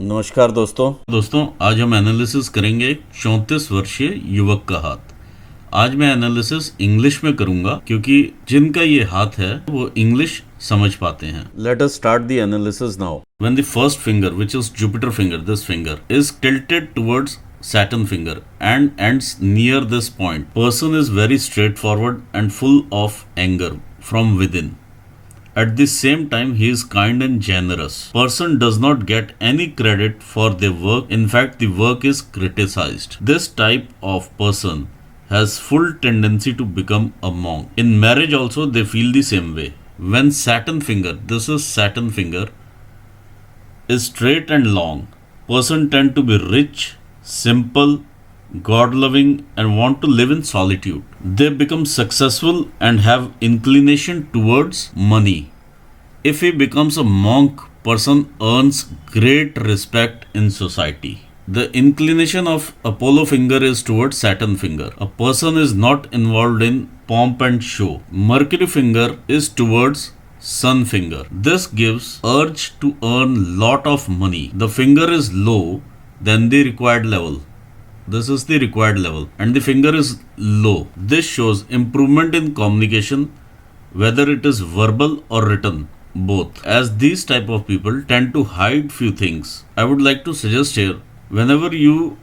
नमस्कार दोस्तों आज हम एनालिसिस करेंगे 34 वर्षीय युवक का हाथ। आज मैं एनालिसिस इंग्लिश में करूंगा क्योंकि जिनका ये हाथ है वो इंग्लिश समझ पाते हैं। Let us start the analysis now. When the first finger which is Jupiter finger, this finger is tilted towards Saturn finger and ends near this point, person is very straightforward and full of anger from within. At the same time, he is kind and generous. Person does not get any credit for their work. In fact, the work is criticized. This type of person has full tendency to become a monk. In marriage also, they feel the same way. When Saturn finger, this is Saturn finger, is straight and long, person tend to be rich, simple, God loving and want to live in solitude. They become successful and have inclination towards money. If he becomes a monk, person earns great respect in society. The inclination of Apollo finger is towards Saturn finger. A person is not involved in pomp and show. Mercury finger is towards Sun finger. This gives urge to earn lot of money. The finger is low than the required level. This is the required level and the finger is low. This shows improvement in communication, whether it is verbal or written, both. As these type of people tend to hide few things, I would like to suggest here, whenever you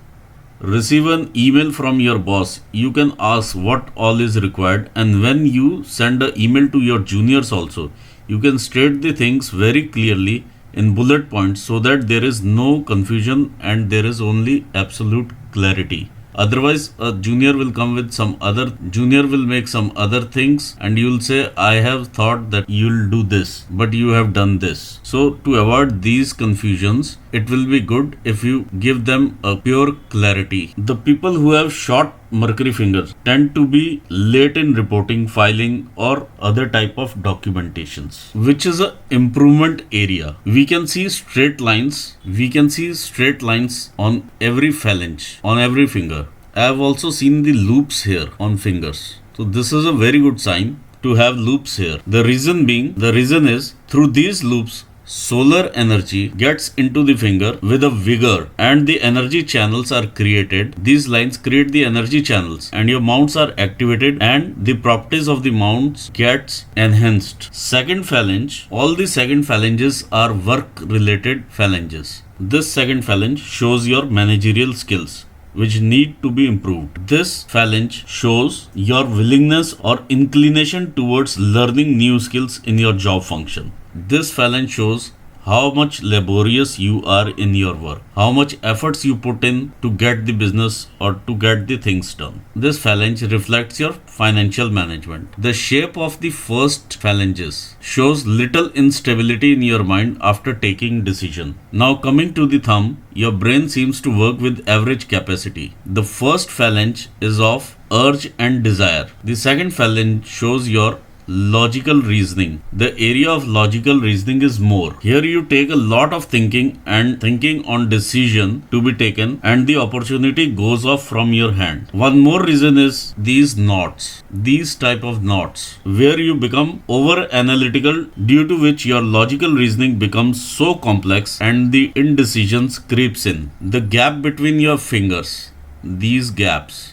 receive an email from your boss, you can ask what all is required, and when you send an email to your juniors also, you can state the things very clearly in bullet points so that there is no confusion and there is only absolute clarity. Otherwise, a junior will come with some other, junior will make some other things and you will say, I have thought that you will do this, but you have done this. So to avoid these confusions, it will be good if you give them a pure clarity. The people who have short Mercury fingers tend to be late in reporting, filing or other type of documentations, which is a improvement area. We can see straight lines. We can see straight lines on every phalange, on every finger. I have also seen the loops here on fingers. So this is a very good sign to have loops here. The reason is through these loops, solar energy gets into the finger with a vigor and the energy channels are created. These lines create the energy channels and your mounts are activated and the properties of the mounts gets enhanced. Second phalange, all the second phalanges are work related phalanges. This second phalange shows your managerial skills which need to be improved. This phalange shows your willingness or inclination towards learning new skills in your job function. This phalange shows how much laborious you are in your work, how much efforts you put in to get the business or to get the things done. This phalange reflects your financial management. The shape of the first phalanges shows little instability in your mind after taking decision. Now coming to the thumb, your brain seems to work with average capacity. The first phalange is of urge and desire. The second phalange shows your logical reasoning. The area of logical reasoning is more. Here you take a lot of thinking and thinking on decision to be taken and the opportunity goes off from your hand. One more reason is these knots, these type of knots where you become over analytical, due to which your logical reasoning becomes so complex and the indecisions creeps in. The gap between your fingers, these gaps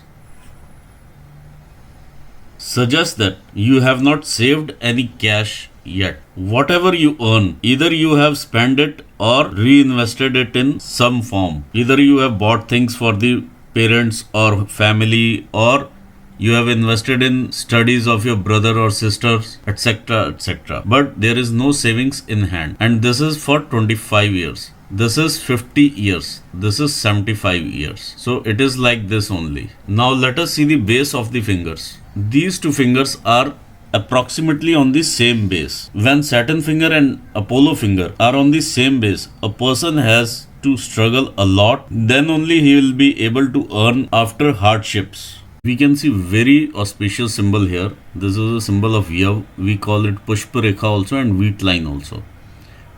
suggest that you have not saved any cash yet. Whatever you earn, either you have spent it or reinvested it in some form. Either you have bought things for the parents or family, or you have invested in studies of your brother or sisters, etc., etc. But there is no savings in hand, and this is for 25 years. This is 50 years. This is 75 years. So it is like this only. Now let us see the base of the fingers. These two fingers are approximately on the same base. When Saturn finger and Apollo finger are on the same base, a person has to struggle a lot. Then only he will be able to earn after hardships. We can see very auspicious symbol here. This is a symbol of Yav. We call it Pushpa Rekha also and wheat line also.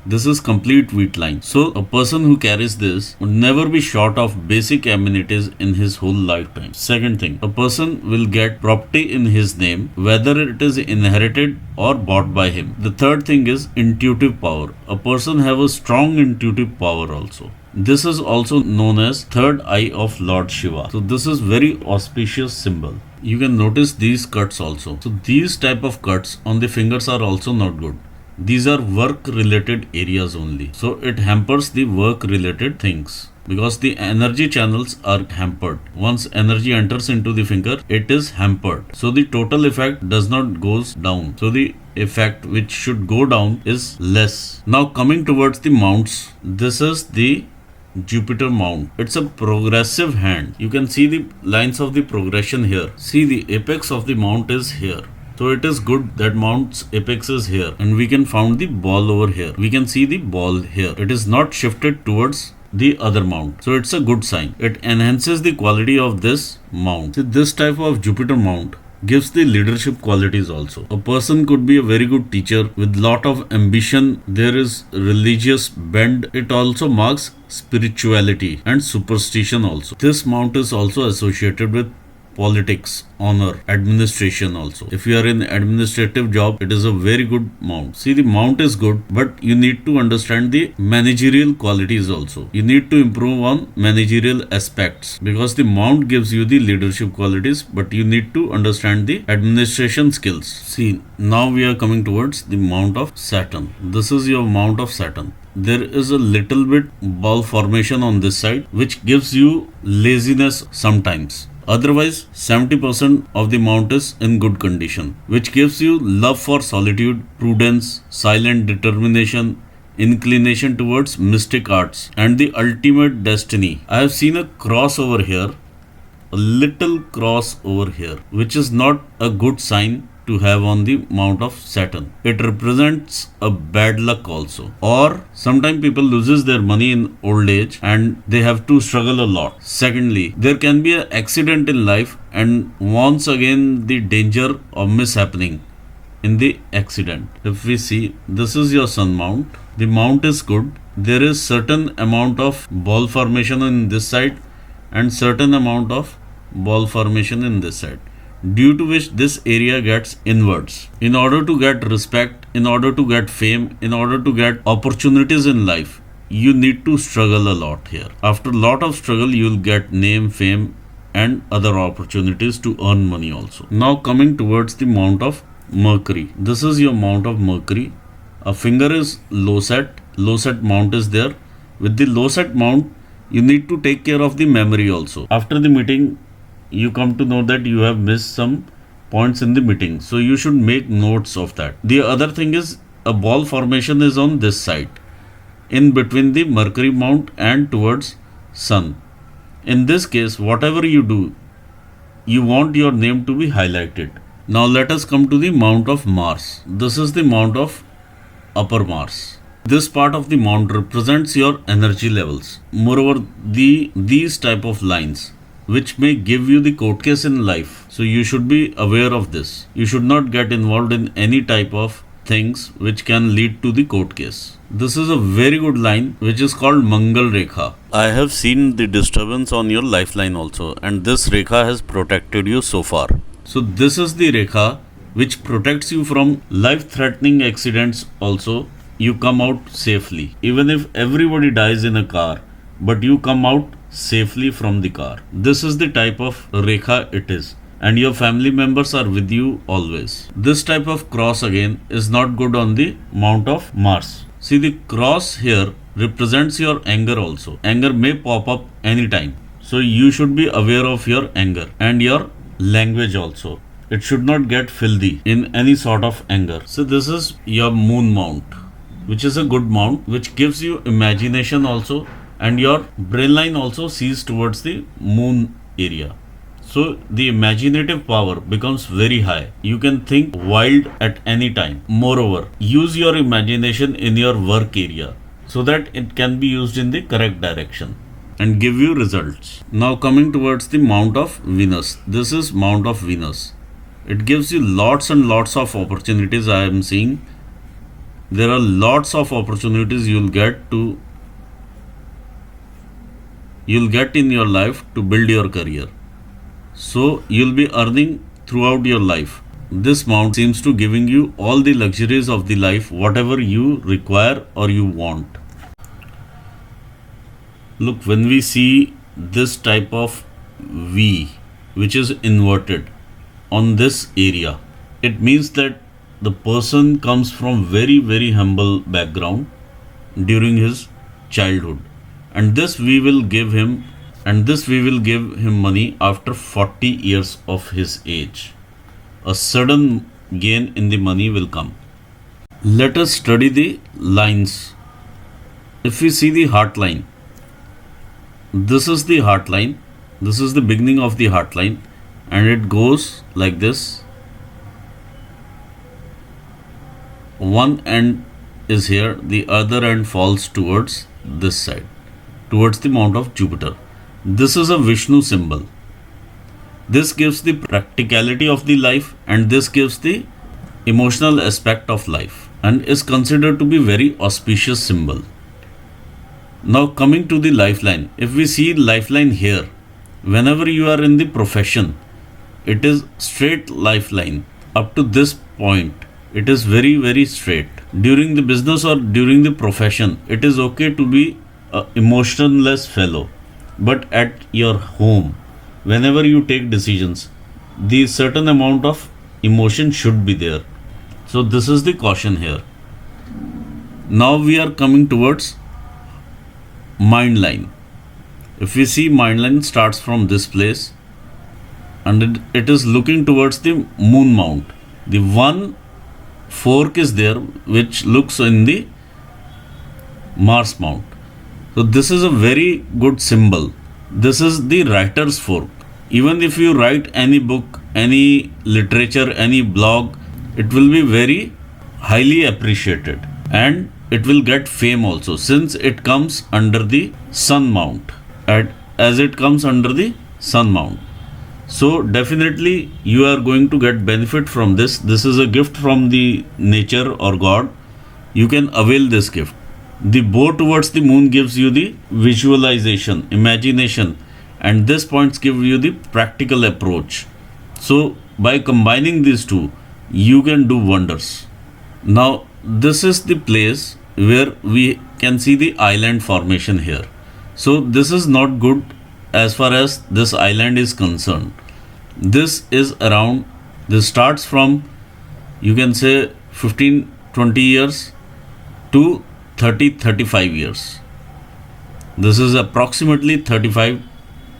This is complete wheat line. So a person who carries this would never be short of basic amenities in his whole lifetime. Second thing, a person will get property in his name, whether it is inherited or bought by him. The third thing is intuitive power. A person have a strong intuitive power also. This is also known as third eye of Lord Shiva. So this is very auspicious symbol. You can notice these cuts also. So these type of cuts on the fingers are also not good. These are work related areas only. So it hampers the work related things because the energy channels are hampered. Once energy enters into the finger, it is hampered. So the total effect does not goes down. So the effect which should go down is less. Now coming towards the mounts, this is the Jupiter mount. It's a progressive hand. You can see the lines of the progression here. See, the apex of the mount is here. So it is good that mount's apex is here and we can found the ball over here. We can see the ball here. It is not shifted towards the other mount. So it's a good sign. It enhances the quality of this mount. See, this type of Jupiter mount gives the leadership qualities also. A person could be a very good teacher with lot of ambition. There is religious bend. It also marks spirituality and superstition also. This mount is also associated with politics, honor, administration also. If you are in administrative job, it is a very good mount. See, the mount is good, but you need to understand the managerial qualities also. You need to improve on managerial aspects because the mount gives you the leadership qualities, but you need to understand the administration skills. See, now we are coming towards the mount of Saturn. This is your mount of Saturn. There is a little bit ball formation on this side, which gives you laziness sometimes. Otherwise, 70% of the mount is in good condition, which gives you love for solitude, prudence, silent determination, inclination towards mystic arts, and the ultimate destiny. I have seen a cross over here, a little cross over here, which is not a good sign to have on the mount of Saturn. It represents a bad luck also. Or sometimes people loses their money in old age and they have to struggle a lot. Secondly, there can be an accident in life and once again the danger of mishappening in the accident. If we see, this is your sun mount. The mount is good. There is certain amount of ball formation in this side and certain amount of ball formation in this side, due to which this area gets inwards. In order to get respect, in order to get fame, in order to get opportunities in life, you need to struggle a lot here. After a lot of struggle, you will get name, fame and other opportunities to earn money also. Now coming towards the mount of Mercury. This is your mount of Mercury. A finger is low set mount is there. With the low set mount, you need to take care of the memory also. After the meeting, you come to know that you have missed some points in the meeting. So you should make notes of that. The other thing is a ball formation is on this side, in between the Mercury mount and towards Sun. In this case, whatever you do, you want your name to be highlighted. Now let us come to the mount of Mars. This is the mount of Upper Mars. This part of the mount represents your energy levels. Moreover, these type of lines which may give you the court case in life. So you should be aware of this. You should not get involved in any type of things which can lead to the court case. This is a very good line which is called Mangal Rekha. I have seen the disturbance on your lifeline also, and this Rekha has protected you so far. So this is the Rekha which protects you from life-threatening accidents also. You come out safely. Even if everybody dies in a car, but you come out safely from the car. This is the type of Rekha it is. And your family members are with you always. This type of cross again is not good on the mount of Mars. See, the cross here represents your anger also. Anger may pop up anytime. So you should be aware of your anger and your language also. It should not get filthy in any sort of anger. So this is your moon mount, which is a good mount, which gives you imagination also, and your brain line also sees towards the moon area. So the imaginative power becomes very high. You can think wild at any time. Moreover, use your imagination in your work area so that it can be used in the correct direction and give you results. Now coming towards the mount of Venus. This is mount of Venus. It gives you lots and lots of opportunities. I am seeing there are lots of opportunities you'll get in your life to build your career. So you'll be earning throughout your life. This mount seems to giving you all the luxuries of the life, whatever you require or you want. Look, when we see this type of V which is inverted on this area, it means that the person comes from very humble background during his childhood, and this we will give him money after 40 years of his age. A sudden gain in the money will come. Let us study the lines. If we see the heart line, this is the heart line, this is the beginning of the heart line, and it goes like this. One end is here, the other end falls towards this side, towards the mount of Jupiter. This is a Vishnu symbol. This gives the practicality of the life, and this gives the emotional aspect of life, and is considered to be very auspicious symbol. Now coming to the lifeline, if we see lifeline here, whenever you are in the profession, it is straight lifeline up to this point. It is very straight. During the business or during the profession, it is okay to be a emotionless fellow, but at your home, whenever you take decisions, the certain amount of emotion should be there. So this is the caution here. Now we are coming towards mind line. If we see, mind line starts from this place, and it is looking towards the moon mount. The one fork is there which looks in the Mars mount. So this is a very good symbol. This is the writer's fork. Even if you write any book, any literature, any blog, it will be very highly appreciated, and it will get fame also, since it comes under the sun mount, as it comes under the sun mount. So definitely you are going to get benefit from this. This is a gift from the nature or God. You can avail this gift. The bow towards the moon gives you the visualization, imagination, and this points give you the practical approach. So by combining these two, you can do wonders. Now this is the place where we can see the island formation here. So this is not good as far as this island is concerned. This is around, this starts from, you can say, 15-20 years to 30-35 years. This is approximately 35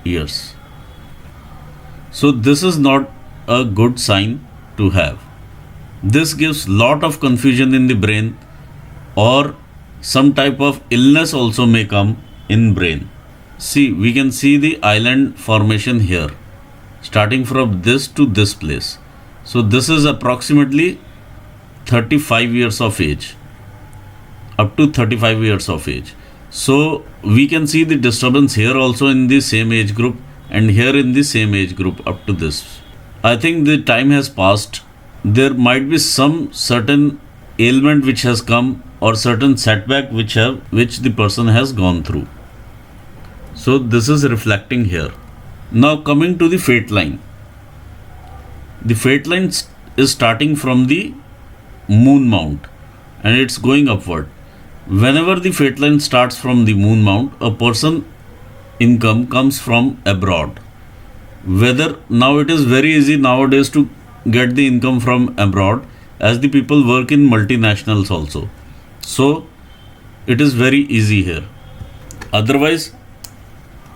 years. So this is not a good sign to have. This gives lot of confusion in the brain, or some type of illness also may come in brain. See, we can see the island formation here, starting from this to this place. So this is approximately 35 years of age, up to 35 years of age. So we can see the disturbance here also in the same age group, and here in the same age group up to this. I think the time has passed. There might be some certain ailment which has come, or certain setback which the person has gone through. So this is reflecting here. Now coming to the fate line. The fate line is starting from the moon mount, and it's going upward. Whenever the fate line starts from the moon mount, a person income comes from abroad. Whether now it is very easy nowadays to get the income from abroad, as the people work in multinationals also. So it is very easy here. Otherwise,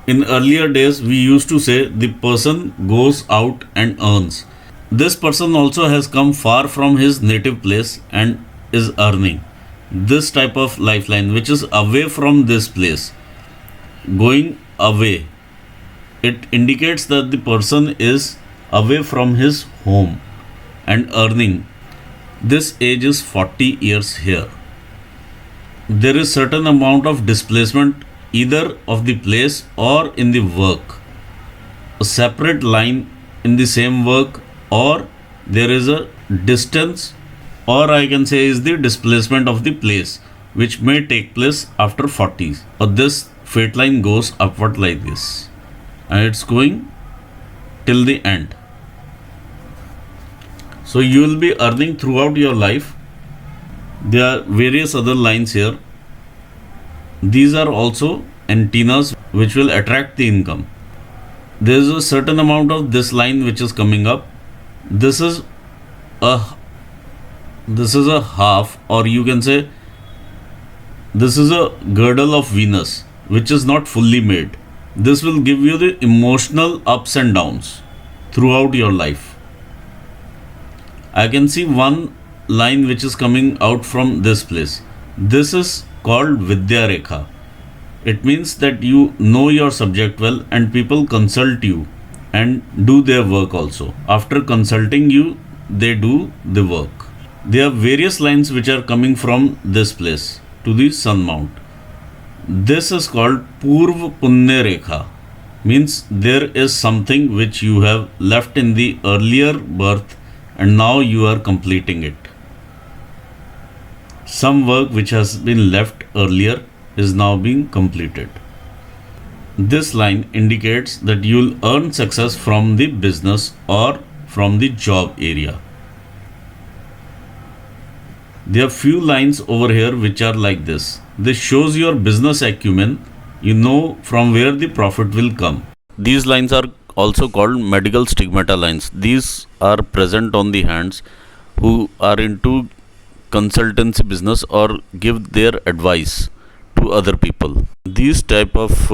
in earlier days, we used to say the person goes out and earns. This person also has come far from his native place and is earning. This type of lifeline, which is away from this place, going away, it indicates that the person is away from his home and earning. This age is 40 years here. There is certain amount of displacement either of the place or in the work. A separate line in the same work, or there is a distance, or I can say is the displacement of the place, which may take place after 40s. Or this fate line goes upward like this, and it's going till the end. So you will be earning throughout your life. There are various other lines here. These are also antennas which will attract the income. There is a certain amount of this line which is coming up. This is a half, or you can say this is a girdle of Venus which is not fully made. This will give you the emotional ups and downs throughout your life. I can see one line which is coming out from this place. This is called Vidya Rekha. It means that you know your subject well and people consult you and do their work also. After consulting you, they do the work. There are various lines which are coming from this place to the sun mount. This is called Purva Punya Rekha. Means there is something which you have left in the earlier birth and now you are completing it. Some work which has been left earlier is now being completed. This line indicates that you will earn success from the business or from the job area. There are few lines over here which are like this. This shows your business acumen. You know from where the profit will come. These lines are also called medical stigmata lines. These are present on the hands who are into consultancy business or give their advice to other people. These type of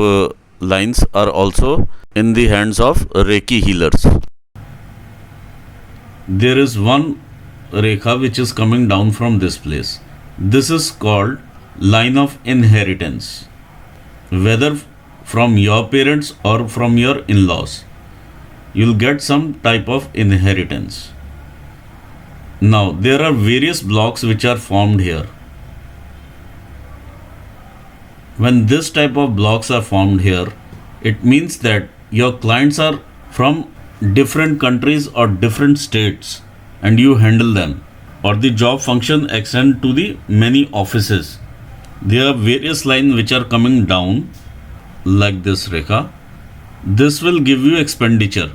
lines are also in the hands of Reiki healers. There is one Rekha which is coming down from this place. This is called line of inheritance, whether from your parents or from your in-laws. You'll get some type of inheritance. Now there are various blocks which are formed here. When this type of blocks are formed here, it means that your clients are from different countries or different states and you handle them, or the job function extend to the many offices. There are various lines which are coming down like this Rekha. This will give you expenditure,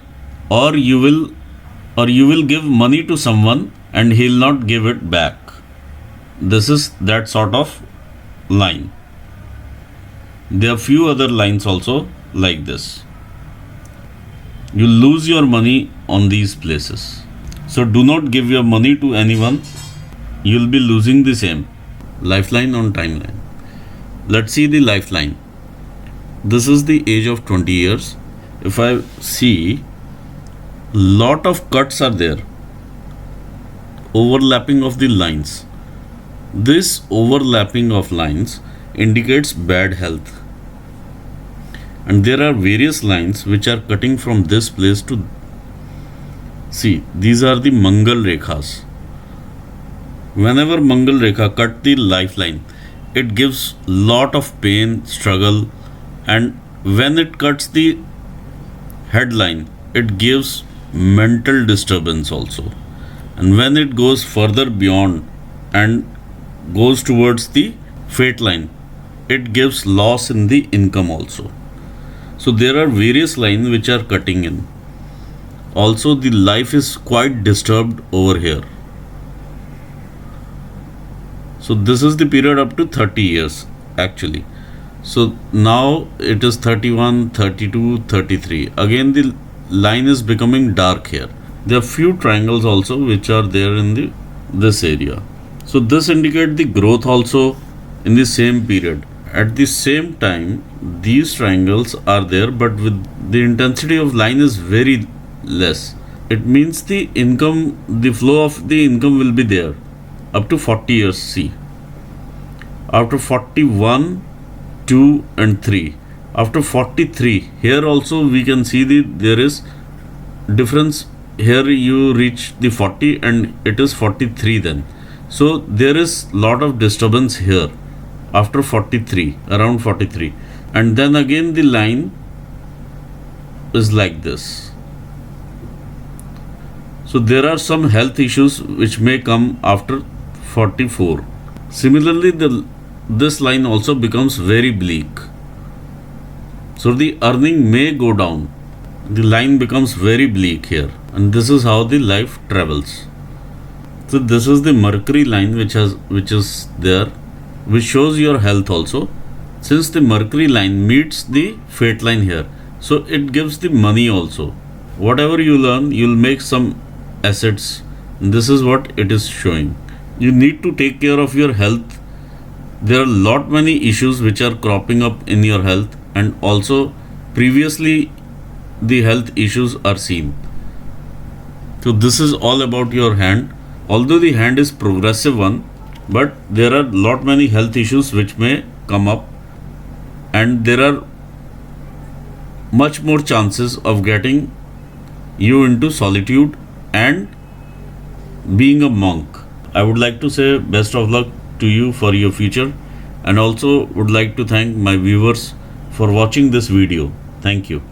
or you will give money to someone and he'll not give it back. This is that sort of line. There are few other lines also like this. You lose your money on these places. So do not give your money to anyone. You will be losing the same. Lifeline on timeline. Let's see the lifeline. This is the age of 20 years. If I see, lot of cuts are there. Overlapping of the lines. This overlapping of lines indicates bad health. And there are various lines which are cutting from this place to see. These are the Mangal Rekhas. Whenever Mangal Rekha cut the lifeline, it gives lot of pain, struggle, and when it cuts the headline, it gives mental disturbance also. And when it goes further beyond and goes towards the fate line, it gives loss in the income also. So there are various lines which are cutting in. Also the life is quite disturbed over here. So this is the period up to 30 years actually. So now it is 31, 32, 33. Again the line is becoming dark here. There are few triangles also which are there in this area. So this indicates the growth also in the same period. At the same time, these triangles are there, but with the intensity of line is very less. It means the income, the flow of the income will be there up to 40 years. See, after 41, 2 and 3. After 43, here also we can see there is difference. Here you reach the 40 and it is 43 then. So there is lot of disturbance here after 43, around 43. And then again the line is like this. So there are some health issues which may come after 44. Similarly, this line also becomes very bleak. So the earning may go down. The line becomes very bleak here. And this is how the life travels. So this is the Mercury line which is there, which shows your health also. since the Mercury line meets the fate line here, so it gives the money also. Whatever you learn, you'll make some assets. This is what it is showing. You need to take care of your health. There are lot many issues which are cropping up in your health, and also previously the health issues are seen. So this is all about your hand. Although the hand is progressive one, but there are lot many health issues which may come up, and there are much more chances of getting you into solitude and being a monk. I would like to say best of luck to you for your future, and also would like to thank my viewers for watching this video. Thank you.